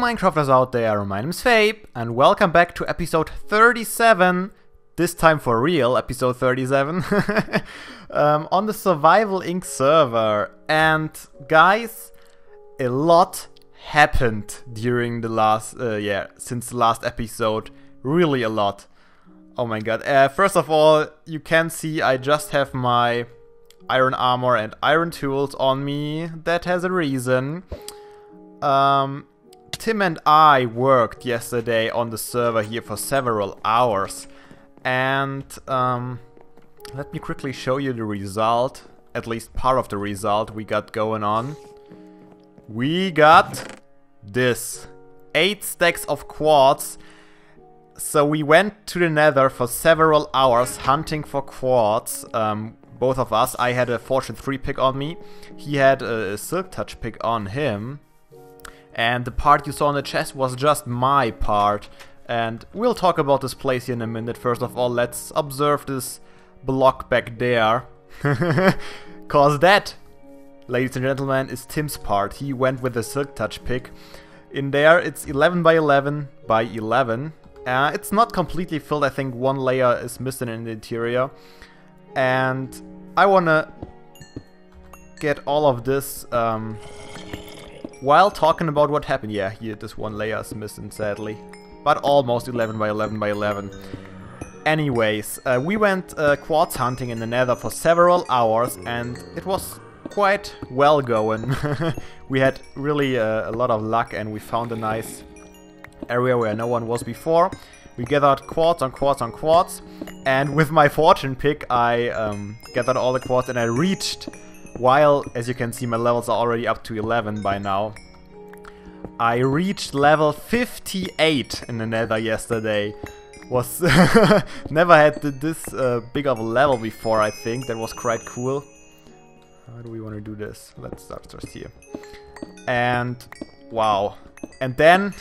Minecrafters out there, my name is Fabe, and welcome back to episode 37, this time for real, episode 37, on the Survival Inc. server. And guys, a lot happened during the last, since the last episode, really a lot. Oh my god, first of all, you can see I just have my iron armor and iron tools on me. That has a reason. Tim and I worked yesterday on the server here for several hours, and let me quickly show you the result, at least part of the result we got going on. We got this, 8 stacks of quartz. So we went to the nether for several hours hunting for quartz, both of us. I had a Fortune 3 pick on me, he had a Silk Touch pick on him. And the part you saw in the chest was just my part. And we'll talk about this place here in a minute. First of all, let's observe this block back there. Cause that, ladies and gentlemen, is Tim's part. He went with the Silk Touch pick. In there, it's 11 by 11 by 11. It's not completely filled. I think one layer is missing in the interior. And I wanna get all of this while talking about what happened. Yeah, here this one layer is missing, sadly. But almost 11 by 11 by 11. Anyways, we went quartz hunting in the nether for several hours, and it was quite well going. We had really a lot of luck, and we found a nice area where no one was before. We gathered quartz on quartz on quartz, and with my fortune pick I gathered all the quartz, and I reached, while, as you can see, my levels are already up to 11 by now, I reached level 58 in the nether yesterday. Was never had this big of a level before, I think. That was quite cool. How do we want to do this? Let's start just here. And wow. And then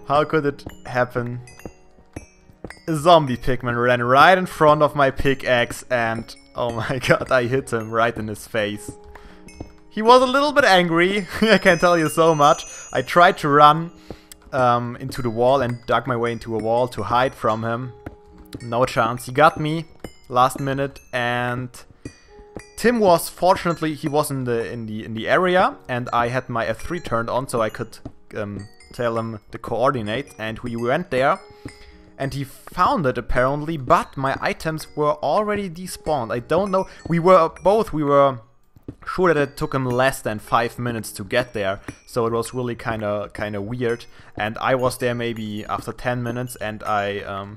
how could it happen? A zombie pigman ran right in front of my pickaxe, and oh my god, I hit him right in his face. He was a little bit angry, I can tell you so much. I tried to run into the wall and dug my way into a wall to hide from him. No chance. He got me last minute, and Tim was, fortunately, he was in the area, and I had my F3 turned on so I could tell him the coordinates, and we went there. And he found it apparently, but my items were already despawned. I don't know. We were sure that it took him less than 5 minutes to get there, so it was really kind of weird. And I was there maybe after 10 minutes, and I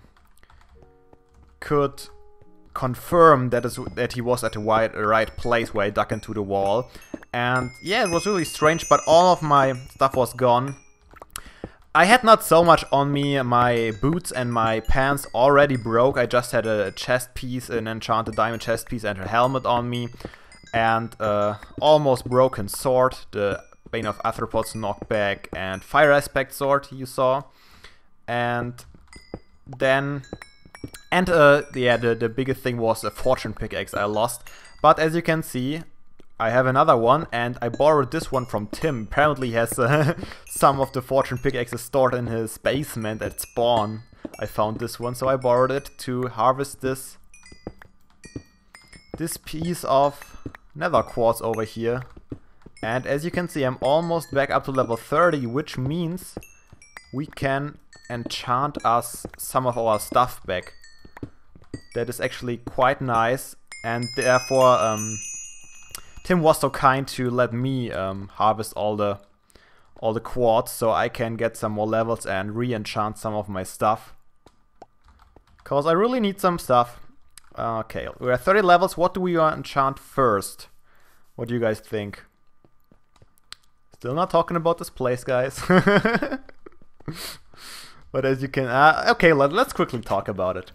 could confirm that he was at the right place where I dug into the wall. And yeah, it was really strange, but all of my stuff was gone. I had not so much on me. My boots and my pants already broke. I just had a chest piece, an enchanted diamond chest piece, and a helmet on me. And almost broken sword, the Bane of Arthropods knockback, and fire aspect sword you saw. And then, the biggest thing was a fortune pickaxe I lost. But as you can see, I have another one, and I borrowed this one from Tim. Apparently he has some of the fortune pickaxes stored in his basement at spawn. I found this one, so I borrowed it to harvest this piece of nether quartz over here. And as you can see, I'm almost back up to level 30, which means we can enchant us some of our stuff back. That is actually quite nice, and therefore Tim was so kind to let me harvest all the quartz, so I can get some more levels and re-enchant some of my stuff. Cause I really need some stuff. Okay, we're at 30 levels. What do we enchant first? What do you guys think? Still not talking about this place, guys. But as you can, okay, let's quickly talk about it.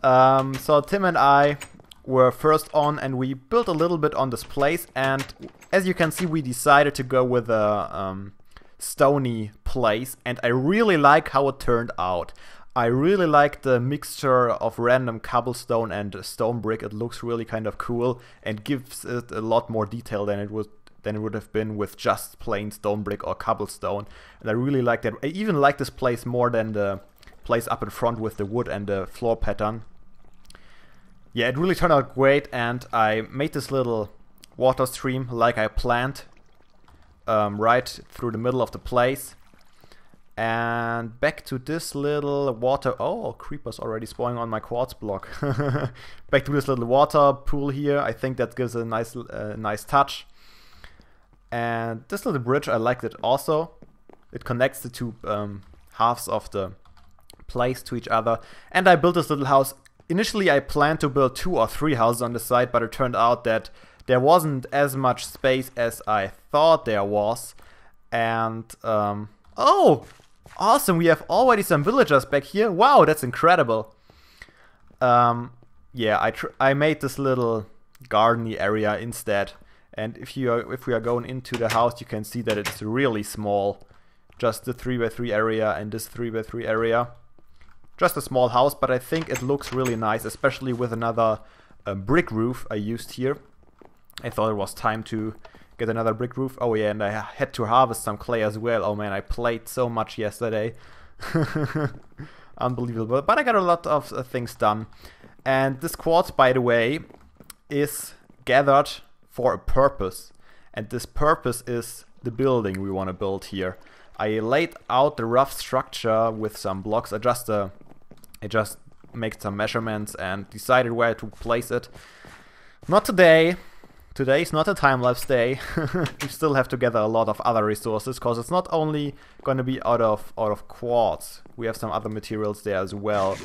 So Tim and I were first on, and we built a little bit on this place, and as you can see, we decided to go with a stony place, and I really like how it turned out. I really like the mixture of random cobblestone and stone brick. It looks really kind of cool and gives it a lot more detail than it would than it would have been with just plain stone brick or cobblestone. And I really like that. I even like this place more than the place up in front with the wood and the floor pattern. Yeah, it really turned out great, and I made this little water stream like I planned, right through the middle of the place. And back to this little water... Oh, creepers already spawning on my quartz block. Back to this little water pool here. I think that gives a nice touch. And this little bridge, I liked it also. It connects the two halves of the place to each other. And I built this little house. Initially, I planned to build 2 or 3 houses on the side, but it turned out that there wasn't as much space as I thought there was. And, oh! Awesome, we have already some villagers back here. Wow, that's incredible. Yeah, I made this little gardeny area instead. And if we are going into the house, you can see that it's really small. Just the 3x3 area and this 3x3 area. Just a small house, but I think it looks really nice, especially with another brick roof I used here. I thought it was time to get another brick roof. Oh yeah, and I had to harvest some clay as well. Oh man, I played so much yesterday. Unbelievable. But I got a lot of things done. And this quartz, by the way, is gathered for a purpose. And this purpose is the building we want to build here. I laid out the rough structure with some blocks. I just made some measurements and decided where to place it. Not today. Today's not a time-lapse day. We still have to gather a lot of other resources, because it's not only going to be out of quartz. We have some other materials there as well.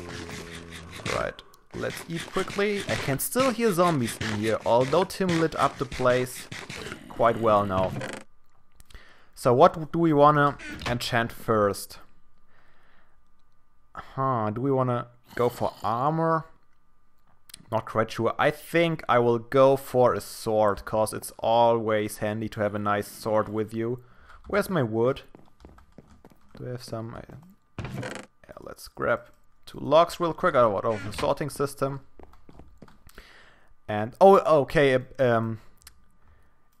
Right, let's eat quickly. I can still hear zombies in here, although Tim lit up the place quite well now. So what do we want to enchant first? Do we want to go for armor? Not quite sure. I think I will go for a sword, because it's always handy to have a nice sword with you. Where's my wood? Do I have some? Yeah, let's grab 2 logs real quick out of the sorting system. And, oh, okay,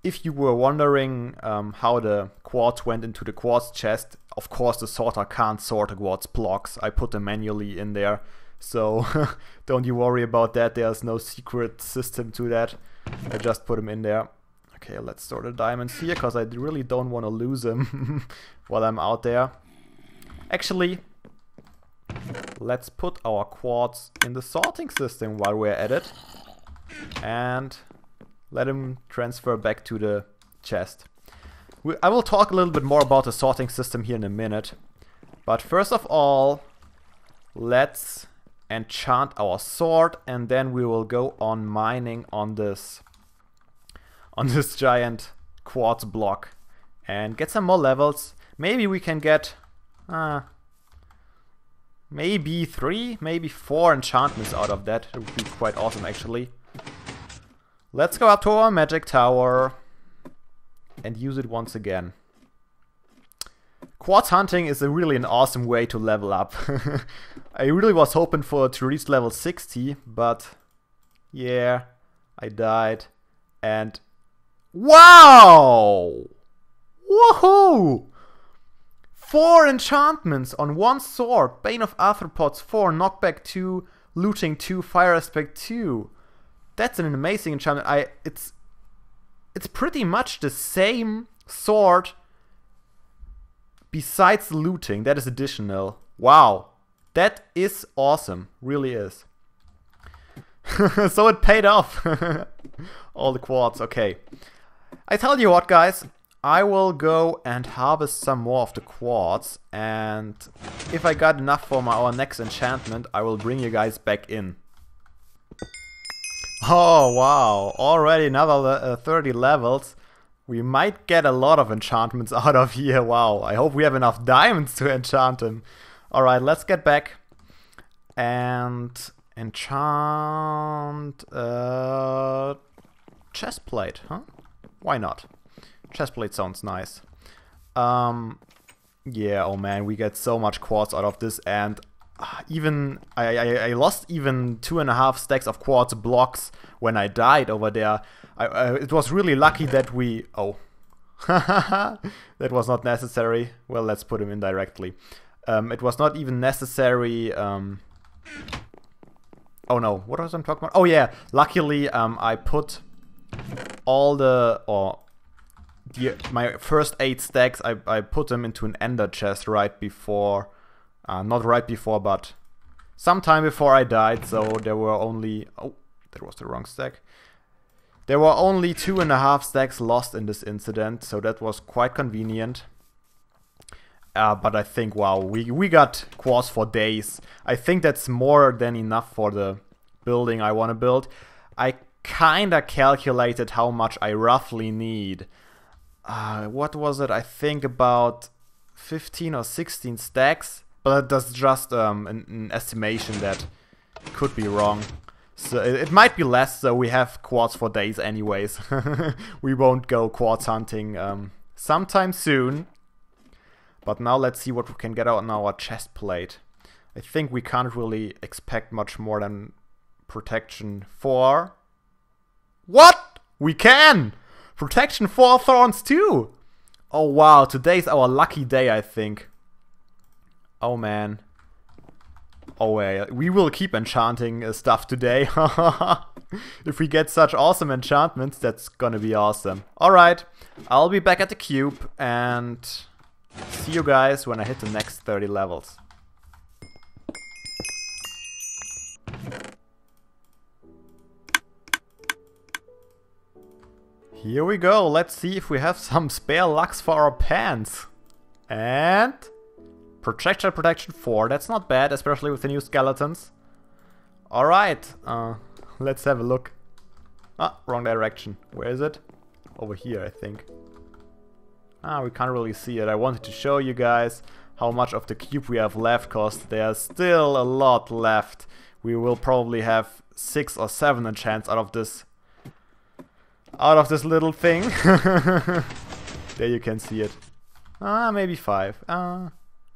if you were wondering how the quartz went into the quartz chest, of course the sorter can't sort the quartz blocks. I put them manually in there. So don't you worry about that, there's no secret system to that. I just put them in there. Okay, let's store the diamonds here, because I really don't want to lose them while I'm out there. Actually, let's put our quartz in the sorting system while we're at it. And let him transfer back to the chest. I will talk a little bit more about the sorting system here in a minute. But first of all, let's enchant our sword, and then we will go on mining on this giant quartz block and get some more levels. Maybe we can get maybe 3, maybe 4 enchantments out of that. It would be quite awesome actually. Let's go up to our magic tower and use it once again. Quartz hunting is really an awesome way to level up. I really was hoping to reach level 60, but yeah, I died. And wow! Woohoo! 4 enchantments on 1 sword. Bane of Arthropods 4, knockback 2, looting 2, fire aspect 2. That's an amazing enchantment. It's pretty much the same sword besides the looting. That is additional. Wow. That is awesome. Really is. So it paid off. All the quartz. Okay. I tell you what, guys. I will go and harvest some more of the quartz. And if I got enough for our next enchantment, I will bring you guys back in. Oh, wow. Already another 30 levels. We might get a lot of enchantments out of here. Wow. I hope we have enough diamonds to enchant them. Alright, let's get back and enchant chestplate, huh? Why not? Chestplate sounds nice. Yeah, oh man, we get so much quartz out of this, and even I lost even 2.5 stacks of quartz blocks when I died over there. It was really lucky that we... Oh, That was not necessary. Well, let's put him in directly. It was not even necessary. Oh no, what was I talking about? Oh yeah, luckily I put all my first 8 stacks, I put them into an ender chest right before, not right before, but sometime before I died, so there were only, oh, that was the wrong stack. There were only 2.5 stacks lost in this incident, so that was quite convenient. But I think, wow, we got quartz for days. I think that's more than enough for the building I want to build. I kinda calculated how much I roughly need. What was it? I think about 15 or 16 stacks. But that's just an estimation that could be wrong. So it might be less, so we have quartz for days anyways. We won't go quartz hunting sometime soon. But now let's see what we can get out on our chest plate. I think we can't really expect much more than protection 4. What? We can! Protection 4 thorns too! Oh wow, today's our lucky day, I think. Oh man. Oh yeah, we will keep enchanting stuff today. If we get such awesome enchantments, that's gonna be awesome. Alright, I'll be back at the cube and see you guys when I hit the next 30 levels. Here we go, let's see if we have some spare lux for our pants. And projectile protection 4, that's not bad, especially with the new skeletons. Alright, let's have a look. Ah, wrong direction. Where is it? Over here, I think. Ah, we can't really see it. I wanted to show you guys how much of the cube we have left, cause there's still a lot left. We will probably have 6 or 7 enchants out of this little thing. There you can see it. Ah, maybe 5.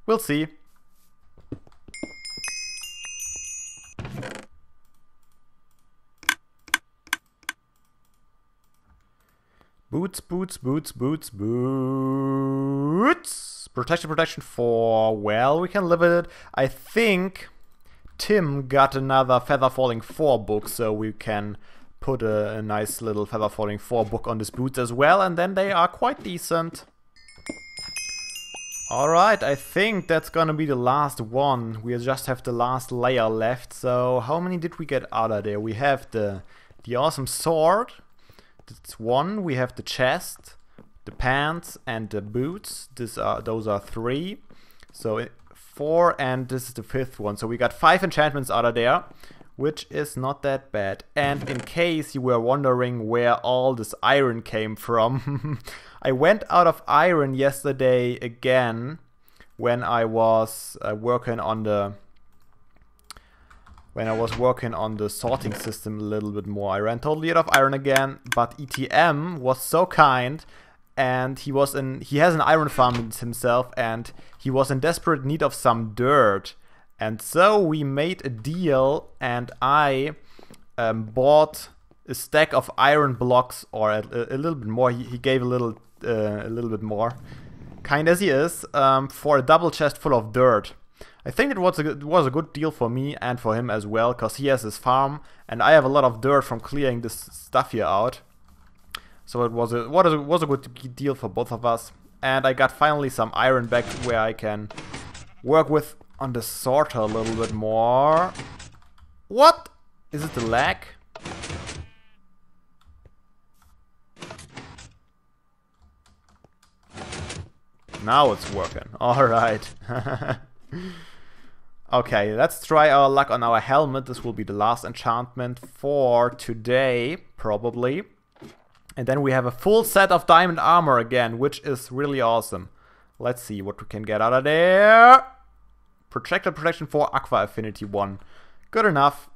We'll see. Boots, boots, boots, boots, boots. Protection 4. Well, we can live with it. I think Tim got another Feather Falling 4 book, so we can put a nice little Feather Falling 4 book on these boots as well, and then they are quite decent. Alright, I think that's gonna be the last one. We just have the last layer left. So how many did we get out of there? We have the awesome sword. That's 1. We have the chest, the pants, and the boots. Those are 3. So 4, and this is the 5th one. So we got 5 enchantments out of there, which is not that bad. And in case you were wondering where all this iron came from, I went out of iron yesterday again when I was working on the sorting system a little bit more. I ran totally out of iron again, but ETM was so kind, and he has an iron farm himself, and he was in desperate need of some dirt. And so we made a deal, and I bought a stack of iron blocks, or a little bit more. He gave a little bit more, kind as he is, for a double chest full of dirt. I think it was a good deal for me and for him as well, because he has his farm, and I have a lot of dirt from clearing this stuff here out. So it was a good deal for both of us. And I got finally some iron back where I can work with on the sorter a little bit more. What? Is it the lag? Now it's working. Alright. Okay, let's try our luck on our helmet. This will be the last enchantment for today, probably. And then we have a full set of diamond armor again, which is really awesome. Let's see what we can get out of there. Projectile protection 4, Aqua Affinity 1. Good enough.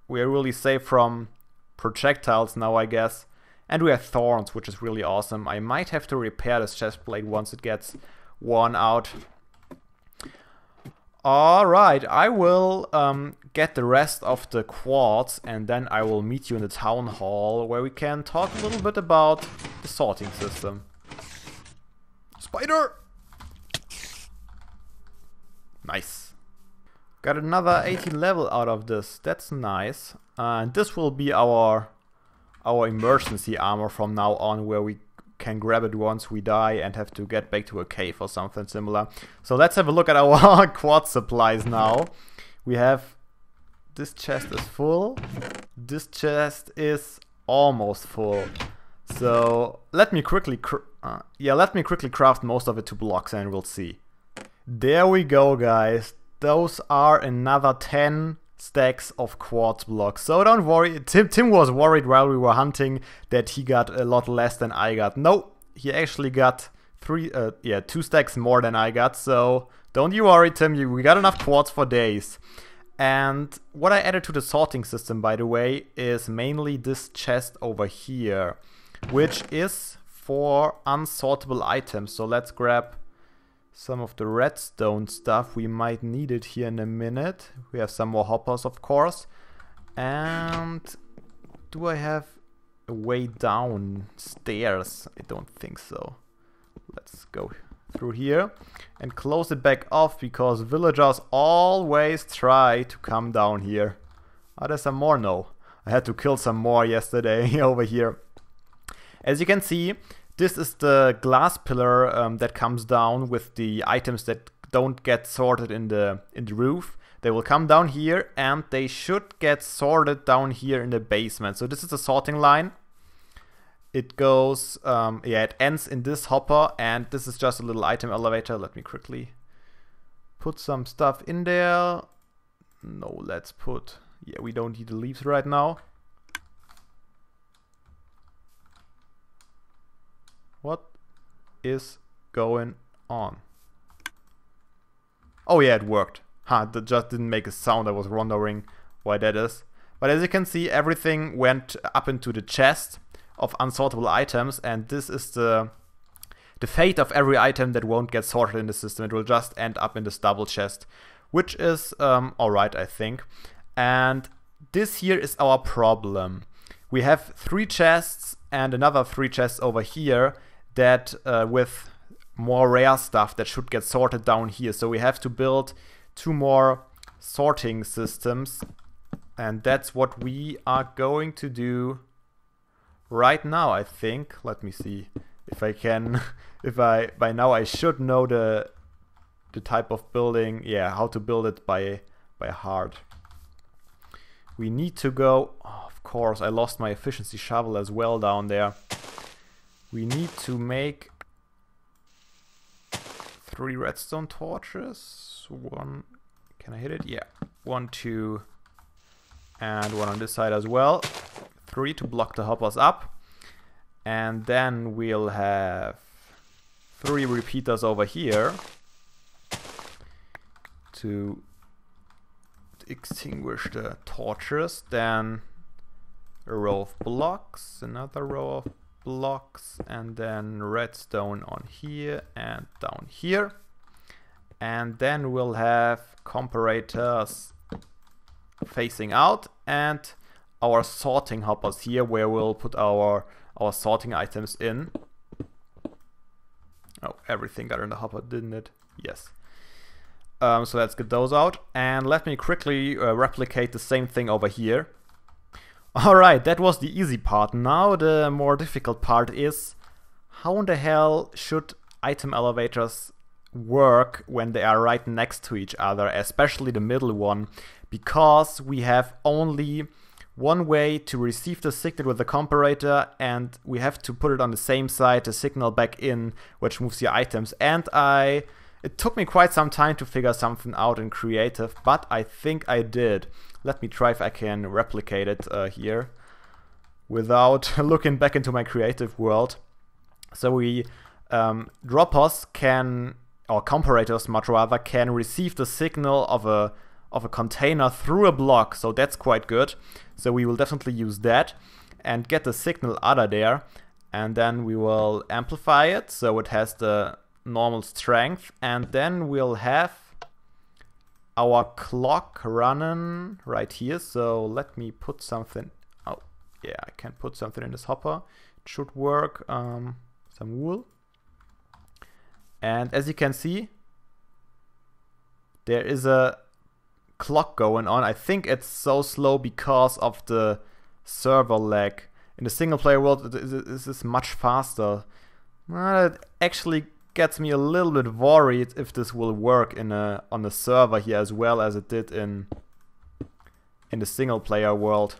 We are really safe from projectiles now, I guess. And we have thorns, which is really awesome. I might have to repair this chest plate once it gets worn out. Alright, I will get the rest of the quartz, and then I will meet you in the town hall, where we can talk a little bit about the sorting system. Spider! Nice. Got another 18 level out of this. That's nice. And this will be our emergency armor from now on, where we can grab it once we die and have to get back to a cave or something similar. So let's have a look at our quartz supplies now. We have... this chest is full. This chest is almost full. So let me quickly craft most of it to blocks and we'll see. There we go, guys. Those are another 10 stacks of quartz blocks. So don't worry. Tim was worried while we were hunting that he got a lot less than I got. No, he actually got 2 stacks more than I got. So don't you worry, Tim. We got enough quartz for days. And what I added to the sorting system, by the way, is mainly this chest over here, which is for unsortable items. So let's grab some of the redstone stuff. We might need it here in a minute. We have some more hoppers, of course. And do I have a way downstairs? I don't think so. Let's go through here and close it back off, because villagers always try to come down here. Are there some more? No. I had to kill some more yesterday over here. As you can see, this is the glass pillar that comes down with the items that don't get sorted in the roof. They will come down here and they should get sorted down here in the basement. So this is the sorting line. It goes, it ends in this hopper, and this is just a little item elevator. Let me quickly put some stuff in there. No, let's put, we don't need the leaves right now. What is going on? Oh yeah, it worked. That just didn't make a sound. I was wondering why that is. But as you can see, everything went up into the chest of unsortable items, and this is the fate of every item that won't get sorted in the system. It will just end up in the stubble chest, which is alright, I think. And this here is our problem. We have 3 chests and another 3 chests over here that with more rare stuff that should get sorted down here. So we have to build 2 more sorting systems, and that's what we are going to do right now, I think. Let me see if I can. By now I should know the type of building. Yeah, how to build it by heart. We need to go. Oh, of course, I lost my efficiency shovel as well down there. We need to make 3 redstone torches. 1. Can I hit it? Yeah. 1, 2, and 1 on this side as well. 3 to block the hoppers up. And then we'll have 3 repeaters over here to extinguish the torches. Then a row of blocks, another row of blocks, and then redstone on here and down here. And then we'll have comparators facing out and our sorting hoppers here, where we'll put our sorting items in. Oh, everything got in the hopper, didn't it? Yes. So let's get those out, and let me quickly replicate the same thing over here. Alright, that was the easy part. Now the more difficult part is, how in the hell should item elevators work when they are right next to each other, especially the middle one, because we have only one way to receive the signal with the comparator, and we have to put it on the same side, the signal back in, which moves your items. And it took me quite some time to figure something out in creative, but I think I did. Let me try if I can replicate it here without looking back into my creative world. So we droppers can, or comparators much rather, can receive the signal of a container through a block, so that's quite good. So we will definitely use that and get the signal out of there, and then we will amplify it so it has the normal strength, and then we'll have our clock running right here. So let me put something. Oh yeah, I can put something in this hopper. It should work. Some wool, And as you can see, there is a clock going on. I think it's so slow because of the server lag. In the single player world, this is much faster. It actually gets me a little bit worried if this will work on the server here as well as it did in the single player world.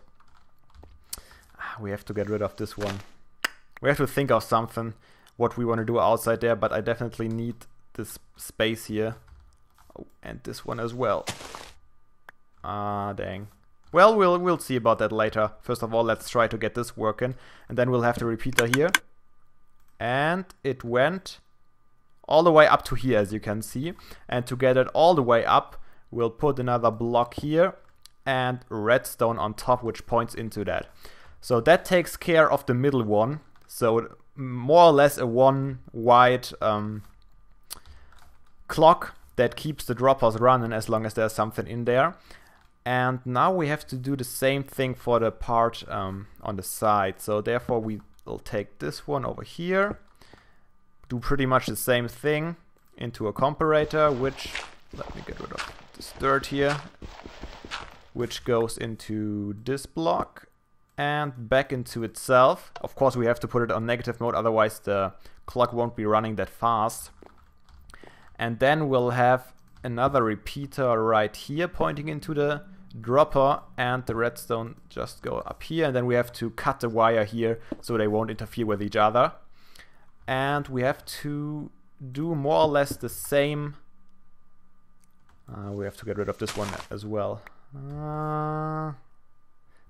We have to get rid of this one. We have to think of something what we want to do outside there, but I definitely need this space here. Oh, and this one as well. Ah, dang. Well, we'll see about that later. First of all, let's try to get this working, and then we'll have the repeater here. And it went all the way up to here, as you can see. And to get it all the way up, we'll put another block here and redstone on top, which points into that. So that takes care of the middle one. So more or less a one wide clock that keeps the droppers running as long as there's something in there. And now we have to do the same thing for the part on the side. So therefore we will take this one over here, do pretty much the same thing into a comparator, which, let me get rid of this dirt here, which goes into this block and back into itself. Of course we have to put it on negative mode, otherwise the clock won't be running that fast. And then we'll have another repeater right here pointing into the dropper, and the redstone just go up here, and then we have to cut the wire here so they won't interfere with each other. And we have to do more or less the same. We have to get rid of this one as well.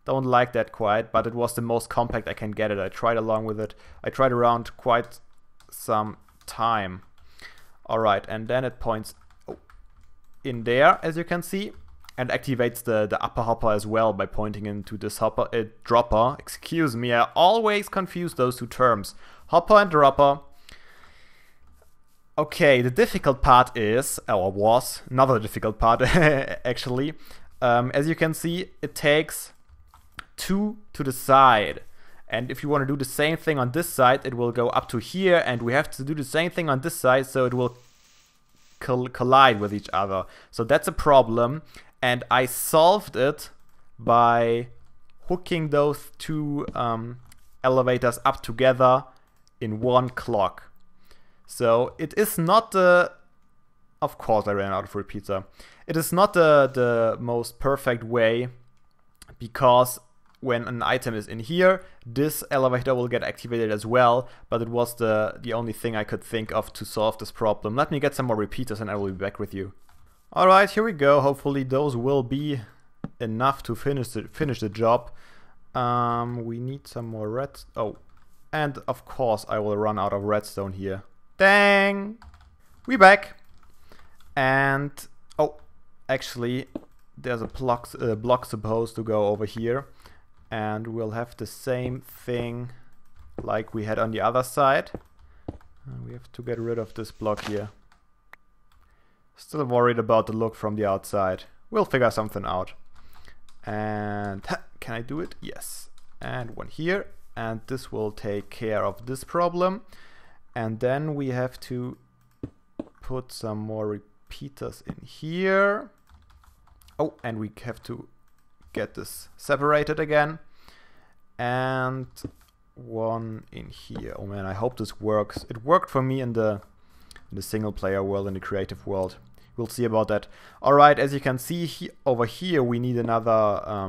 Don't like that quite, but it was the most compact I can get it. I tried along with it. I tried around quite some time. Alright, and then it points in there, as you can see, and activates the upper hopper as well by pointing into this dropper. Excuse me, I always confuse those two terms. Hopper and dropper. Okay, the difficult part is, or was, another difficult part actually. As you can see, it takes two to the side. And if you want to do the same thing on this side, it will go up to here, and we have to do the same thing on this side, so it will collide with each other. So that's a problem, and I solved it by hooking those two elevators up together in one clock. So it is not the... Of course I ran out of repeater. It is not the most perfect way, because when an item is in here, this elevator will get activated as well, but it was the only thing I could think of to solve this problem. Let me get some more repeaters and I will be back with you. Alright, here we go. Hopefully those will be enough to finish the job. We need some more redstone. Oh, and of course I will run out of redstone here. Dang! We back! And, oh, actually there's a block supposed to go over here. And we'll have the same thing like we had on the other side. We have to get rid of this block here. Still worried about the look from the outside. We'll figure something out. And can I do it? Yes. And one here. And this will take care of this problem. And then we have to put some more repeaters in here. Oh, and we have to get this separated again, and one in here. Oh man, I hope this works. It worked for me in the single player world, in the creative world. We'll see about that. Alright, as you can see over here we need another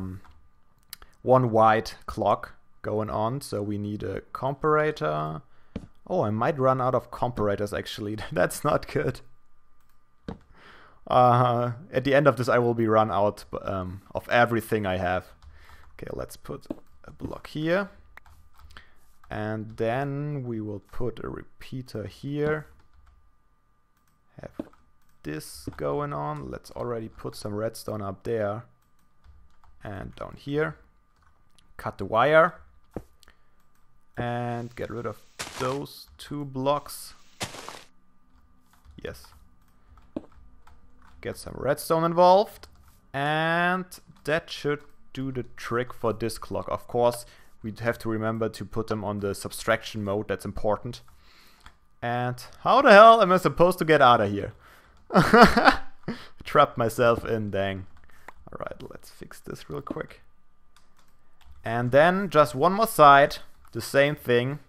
one wide clock going on, so we need a comparator. Oh, I might run out of comparators actually. That's not good. At the end of this I will be run out of everything I have. Okay, let's put a block here. And then we will put a repeater here. Have this going on. Let's already put some redstone up there. And down here. Cut the wire. And get rid of those two blocks. Yes. Get some redstone involved, and that should do the trick for this clock. Of course, we'd have to remember to put them on the subtraction mode. That's important. And how the hell am I supposed to get out of here? Trapped myself in, dang. Alright, let's fix this real quick. And then just one more side, the same thing.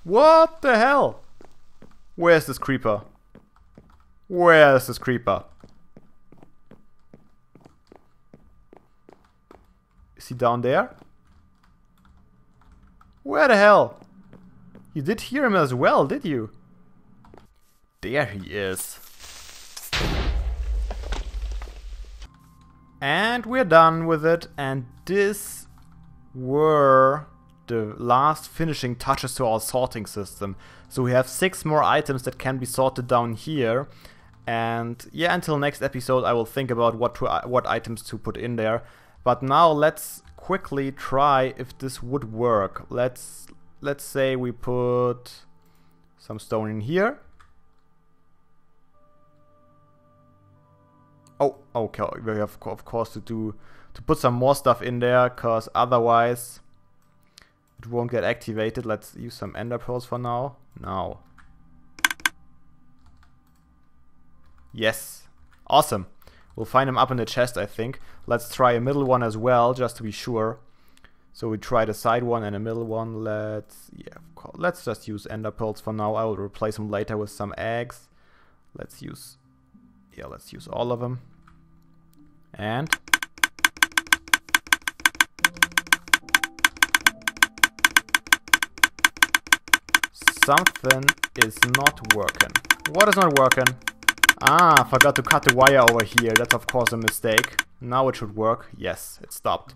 What the hell? Where's this creeper? Where's this creeper? Is he down there? Where the hell? You did hear him as well, did you? There he is. And we're done with it. And this were the last finishing touches to our sorting system. So we have 6 more items that can be sorted down here. And yeah, until next episode I will think about what items to put in there. But now let's quickly try if this would work. Let's say we put some stone in here. Oh, okay, we have of course to put some more stuff in there, cause otherwise it won't get activated. Let's use some ender pearls for now. Now. Yes. Awesome. We'll find them up in the chest, I think. Let's try a middle one as well, just to be sure. So we try the side one and a middle one. Let's just use ender pearls for now. I will replace them later with some eggs. Let's use all of them. And something is not working. What is not working? Ah, I forgot to cut the wire over here. That's of course a mistake. Now it should work. Yes, it stopped.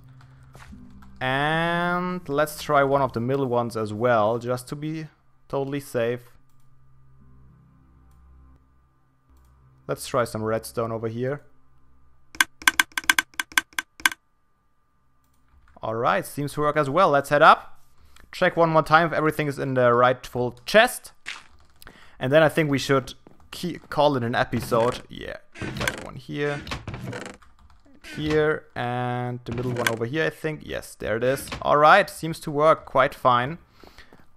And let's try one of the middle ones as well, just to be totally safe. Let's try some redstone over here. Alright, seems to work as well. Let's head up. Check one more time if everything is in the rightful chest. And then I think we should call it an episode. Yeah, like one here. Here, and the middle one over here, I think. Yes, there it is. Alright, seems to work quite fine.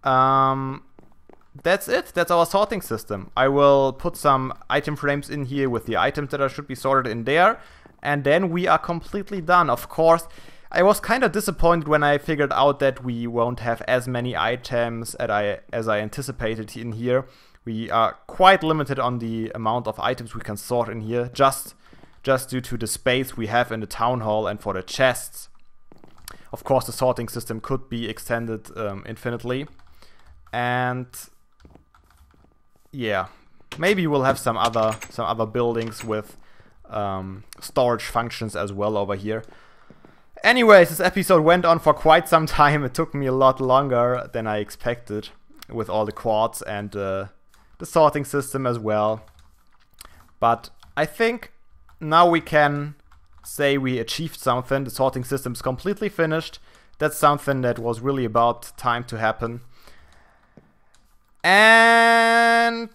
That's it. That's our sorting system. I will put some item frames in here with the items that should be sorted in there. And then we are completely done. Of course, I was kind of disappointed when I figured out that we won't have as many items as I anticipated in here. We are quite limited on the amount of items we can sort in here, just due to the space we have in the town hall and for the chests. Of course, the sorting system could be extended infinitely. And yeah, maybe we'll have some other buildings with storage functions as well over here. Anyways, this episode went on for quite some time. It took me a lot longer than I expected with all the quartz and the sorting system as well. But I think now we can say we achieved something. The sorting system is completely finished. That's something that was really about time to happen. And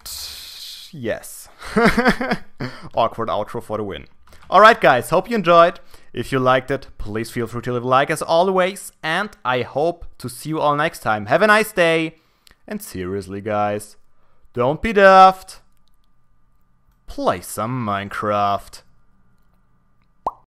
yes. Awkward outro for the win. Alright guys, hope you enjoyed. If you liked it, please feel free to leave a like as always. And I hope to see you all next time. Have a nice day. And seriously guys, don't be daft. Play some Minecraft.